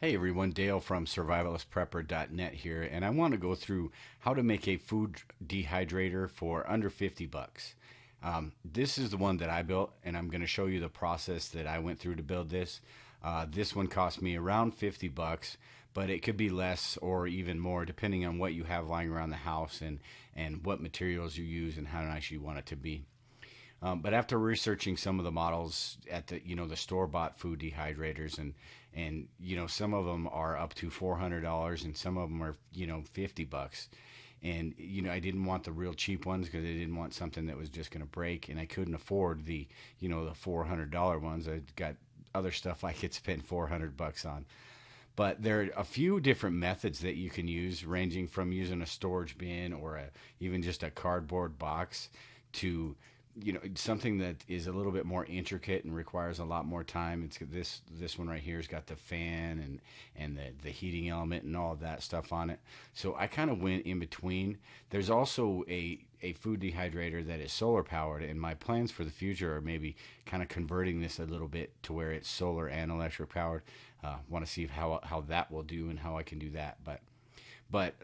Hey everyone, Dale from survivalistprepper.net here, and I want to go through how to make a food dehydrator for under 50 bucks. This is the one that I built, and I'm going to show you the process that I went through to build this. This one cost me around 50 bucks, but it could be less or even more depending on what you have lying around the house and what materials you use and how nice you want it to be. But after researching some of the models at the store bought food dehydrators and some of them are up to $400 and some of them are 50 bucks. And I didn't want the real cheap ones because I didn't want something that was just going to break, and I couldn't afford the $400 ones. I got other stuff I could spend 400 bucks on. But there are a few different methods that you can use, ranging from using a storage bin or even just a cardboard box to something that is a little bit more intricate and requires a lot more time. It's this one right here has got the fan and the heating element and all of that stuff on it. So I kind of went in between. There's also a food dehydrator that is solar powered, and my plans for the future are maybe kind of converting this a little bit to where it's solar and electric powered. Want to see how that will do and how I can do that. But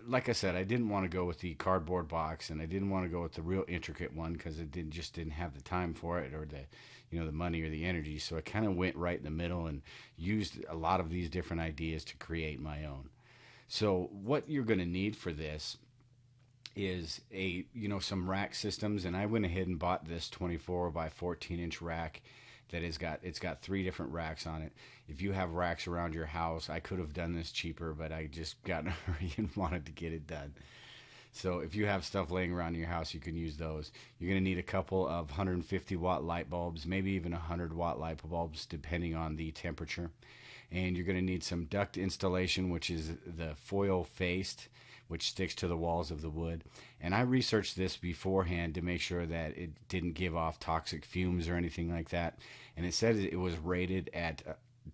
like I said, I didn't want to go with the cardboard box, and I didn't want to go with the real intricate one because it just didn't have the time for it, or the money or the energy. So I kind of went right in the middle and used a lot of these different ideas to create my own. So what you're going to need for this is some rack systems, and I went ahead and bought this 24 by 14-inch rack that it's got three different racks on it. If you have racks around your house, I could have done this cheaper, but I just got in a hurry and wanted to get it done. So if you have stuff laying around your house, you can use those. You're going to need a couple of 150 watt light bulbs, maybe even 100 watt light bulbs, depending on the temperature. And you're going to need some duct installation, which is the foil faced, which sticks to the walls of the wood. And I researched this beforehand to make sure that it didn't give off toxic fumes or anything like that. And it said it was rated at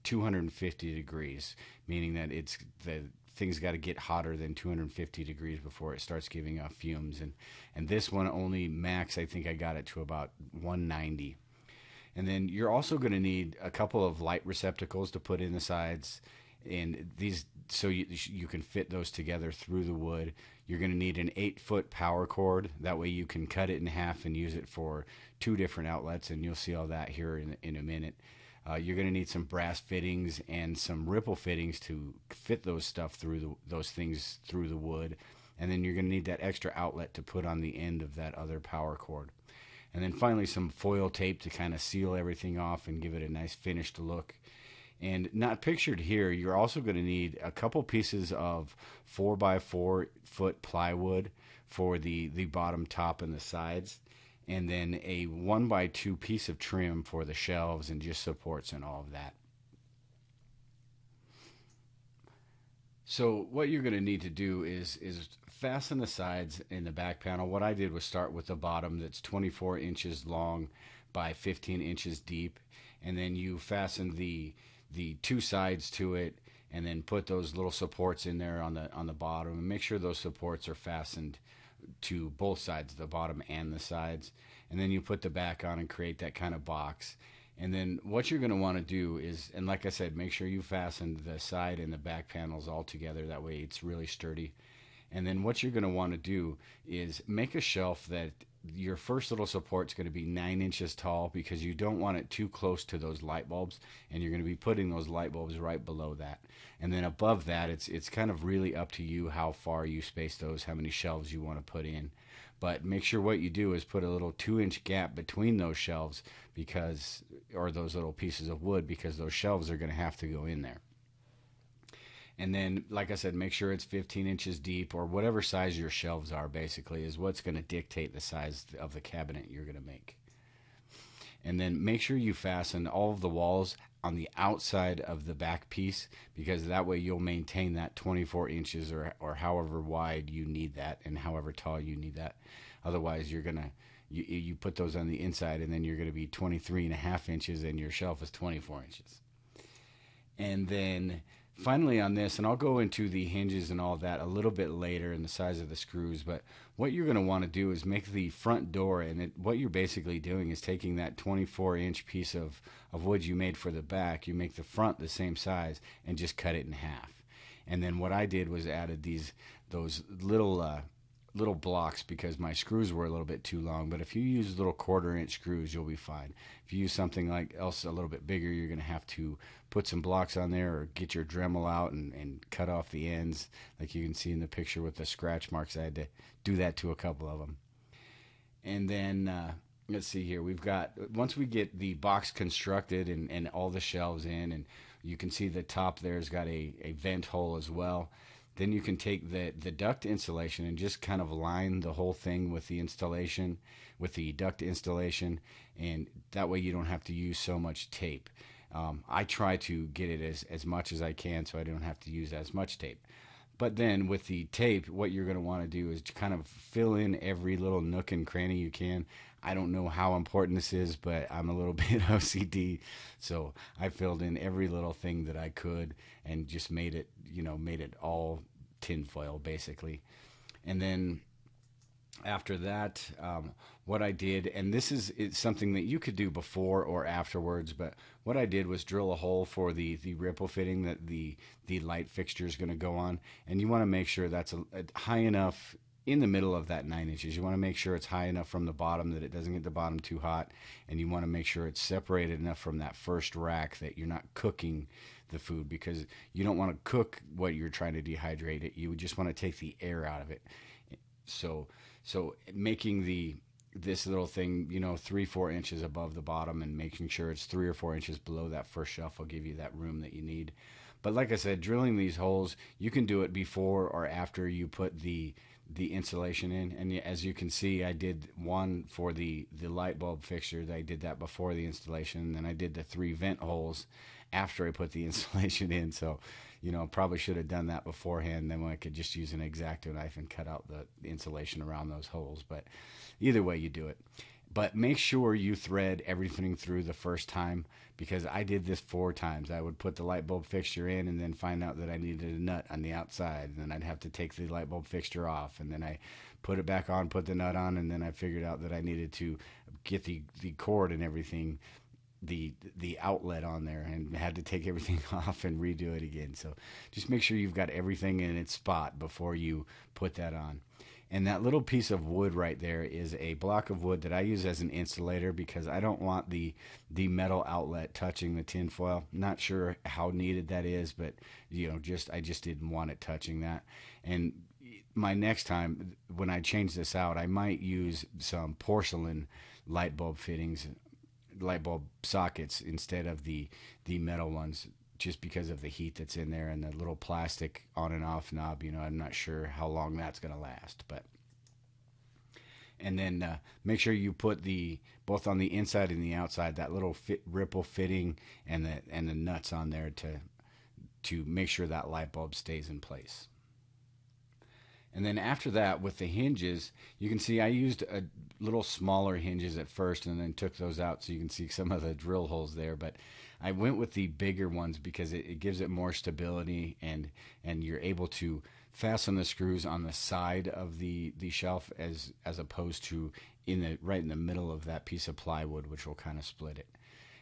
250 degrees, meaning that the thing's got to get hotter than 250 degrees before it starts giving off fumes. And this one only max, I think I got it to about 190. And then you're also going to need a couple of light receptacles to put in the sides, and these so you can fit those together through the wood. You're going to need an 8-foot power cord. That way you can cut it in half and use it for two different outlets, and you'll see all that here in a minute. You're going to need some brass fittings and some ripple fittings to fit those things through the wood. And then you're going to need that extra outlet to put on the end of that other power cord. And then finally some foil tape to kind of seal everything off and give it a nice finished look. And not pictured here, you're also going to need a couple pieces of 4x4 foot plywood for the bottom, top, and the sides. And then a 1x2 piece of trim for the shelves and just supports and all of that. So what you're going to need to do is fasten the sides in the back panel. What I did was start with the bottom that's 24 inches long by 15 inches deep, and then you fasten the two sides to it, and then put those little supports in there on the bottom, and make sure those supports are fastened to both sides, the bottom and the sides. And then you put the back on and create that kind of box. And then what you're going to want to do is, and like I said, make sure you fasten the side and the back panels all together. That way it's really sturdy. And then what you're going to want to do is make a shelf that your first little support is going to be 9 inches tall, because you don't want it too close to those light bulbs, and you're going to be putting those light bulbs right below that. And then above that, it's kind of really up to you how far you space those, how many shelves you want to put in. But make sure what you do is put a little 2-inch gap between those shelves, or those little pieces of wood, because those shelves are going to have to go in there. And then, like I said, make sure it's 15 inches deep, or whatever size your shelves are, basically, is what's going to dictate the size of the cabinet you're going to make. And then make sure you fasten all of the walls on the outside of the back piece, because that way you'll maintain that 24 inches or however wide you need that, and however tall you need that. Otherwise, you're going to, you put those on the inside, and then you're going to be 23.5 inches, and your shelf is 24 inches. And then finally on this, and I'll go into the hinges and all that a little bit later and the size of the screws, but what you're going to want to do is make the front door, and what you're basically doing is taking that 24-inch piece of wood you made for the back, you make the front the same size, and just cut it in half. And then what I did was added those little blocks because my screws were a little bit too long. But if you use little 1/4-inch screws, you'll be fine. If you use something like else a little bit bigger, you're going to have to put some blocks on there or get your Dremel out and cut off the ends, like you can see in the picture with the scratch marks. I had to do that to a couple of them. And then let's see here. We've got, once we get the box constructed and all the shelves in, and you can see the top there's got a vent hole as well. Then you can take the duct insulation and just kind of line the whole thing with the installation, with the duct installation, and that way you don't have to use so much tape. I try to get it as much as I can so I don't have to use as much tape. But then with the tape, what you're going to want to do is to kind of fill in every little nook and cranny you can. I don't know how important this is, but I'm a little bit OCD, so I filled in every little thing that I could and just made it all tinfoil basically. And then after that, what I did, and this is something that you could do before or afterwards, but what I did was drill a hole for the ripple fitting that the light fixture is going to go on, and you want to make sure that's high enough in the middle of that 9 inches. You want to make sure it's high enough from the bottom that it doesn't get the bottom too hot, and you want to make sure it's separated enough from that first rack that you're not cooking the food, because you don't want to cook what you're trying to dehydrate it. You just want to take the air out of it. So making this little thing, 3-4 inches above the bottom, and making sure it's 3 or 4 inches below that first shelf will give you that room that you need. But like I said, drilling these holes, you can do it before or after you put the insulation in. And as you can see, I did one for the light bulb fixture. I did that before the installation, and then I did the 3 vent holes after I put the insulation in. So probably should have done that beforehand. Then I could just use an X-Acto knife and cut out the insulation around those holes. But either way you do it. But make sure you thread everything through the first time, because I did this 4 times. I would put the light bulb fixture in and then find out that I needed a nut on the outside. And then I'd have to take the light bulb fixture off. And then I put it back on, put the nut on, and then I figured out that I needed to get the cord and everything, the outlet on there, and had to take everything off and redo it again. So just make sure you've got everything in its spot before you put that on. And that little piece of wood right there is a block of wood that I use as an insulator, because I don't want the metal outlet touching the tin foil. Not sure how needed that is, but I just didn't want it touching that. And my next time when I change this out, I might use some porcelain light bulb fittings, light bulb sockets, instead of the metal ones, just because of the heat that's in there and the little plastic on and off knob. I'm not sure how long that's going to last. But and then make sure you put both on the inside and the outside, that little ripple fitting and the nuts on there to make sure that light bulb stays in place. And then after that, with the hinges, you can see I used a little smaller hinges at first and then took those out, so you can see some of the drill holes there. But I went with the bigger ones because it gives it more stability, and you're able to fasten the screws on the side of the shelf as opposed to right in the middle of that piece of plywood, which will kind of split it.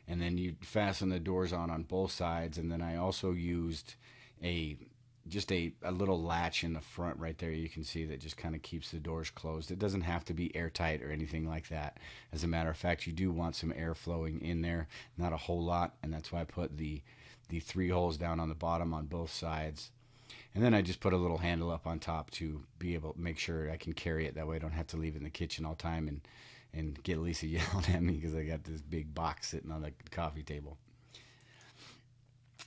And then you fasten the doors on both sides. And then I also used just a little latch in the front right there. You can see that just kind of keeps the doors closed. It doesn't have to be airtight or anything like that. As a matter of fact, you do want some air flowing in there, not a whole lot, and that's why I put the 3 holes down on the bottom on both sides. And then I just put a little handle up on top to be able to make sure I can carry it. That way I don't have to leave it in the kitchen all the time and get Lisa yelling at me because I got this big box sitting on the coffee table.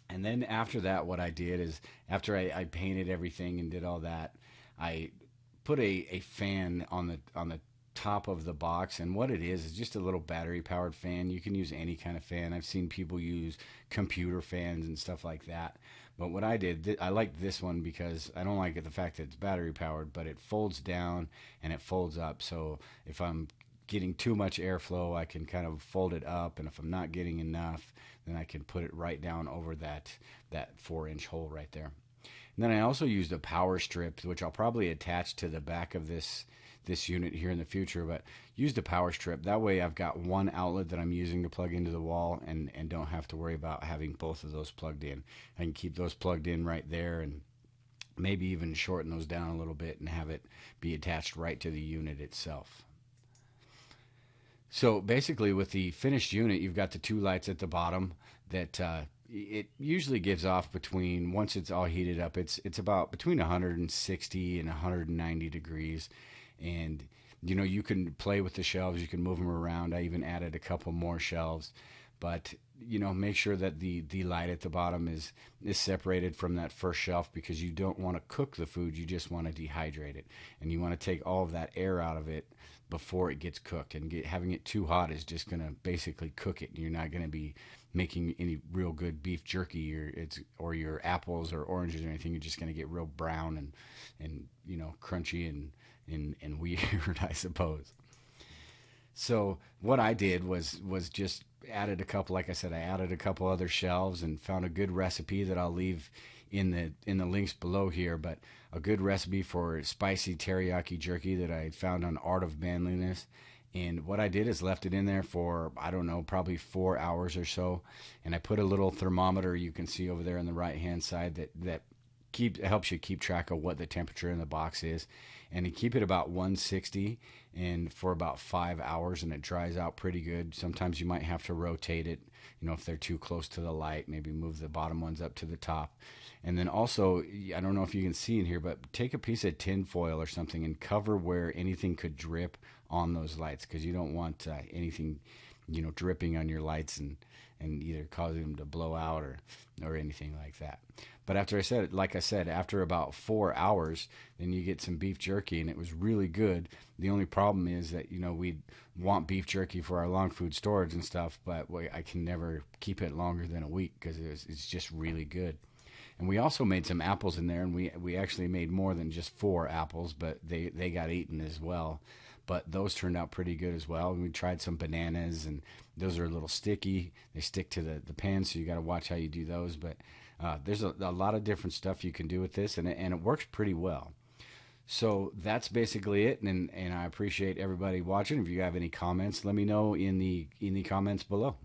And then after that, what I did is, after I painted everything and did all that, I put a fan on the top of the box. And what it is just a little battery powered fan. You can use any kind of fan. I've seen people use computer fans and stuff like that. But what I did, I like this one because I don't like the fact that it's battery powered, but it folds down and it folds up. So if I'm getting too much airflow, I can kind of fold it up, and if I'm not getting enough, then I can put it right down over that 4-inch hole right there. And then I also used a power strip, which I'll probably attach to the back of this unit here in the future, but used a power strip. That way I've got one outlet that I'm using to plug into the wall, and don't have to worry about having both of those plugged in. I can keep those plugged in right there, and maybe even shorten those down a little bit and have it be attached right to the unit itself. So basically with the finished unit, you've got the 2 lights at the bottom that it usually gives off between, once it's all heated up, it's about between 160 and 190 degrees. And you can play with the shelves, you can move them around. I even added a couple more shelves, but make sure that the light at the bottom is separated from that first shelf, because you don't want to cook the food, you just want to dehydrate it, and you want to take all of that air out of it before it gets cooked. And having it too hot is just going to basically cook it. You're not going to be making any real good beef jerky or your apples or oranges or anything. You're just going to get real brown and crunchy and weird, I suppose. So what I did was just added a couple, like I said, I added a couple other shelves and found a good recipe that I'll leave in the links below here, but a good recipe for spicy teriyaki jerky that I found on Art of Manliness. And what I did is left it in there for, I don't know, probably 4 hours or so. And I put a little thermometer you can see over there on the right hand side that helps you keep track of what the temperature in the box is. And you keep it about 160 and for about 5 hours, and it dries out pretty good. Sometimes you might have to rotate it, if they're too close to the light, maybe move the bottom ones up to the top. And then also, I don't know if you can see in here, but take a piece of tin foil or something and cover where anything could drip on those lights, because you don't want anything dripping on your lights and either causing them to blow out or anything like that. But after after about 4 hours, then you get some beef jerky, and it was really good. The only problem is that we'd want beef jerky for our long food storage and stuff, but I can never keep it longer than a week because it's just really good. And we also made some apples in there, and we actually made more than just 4 apples, but they got eaten as well. But those turned out pretty good as well. And we tried some bananas, and those are a little sticky. They stick to the pan, so you got to watch how you do those. But there's a lot of different stuff you can do with this, and it works pretty well. So that's basically it, and I appreciate everybody watching. If you have any comments, let me know in the comments below.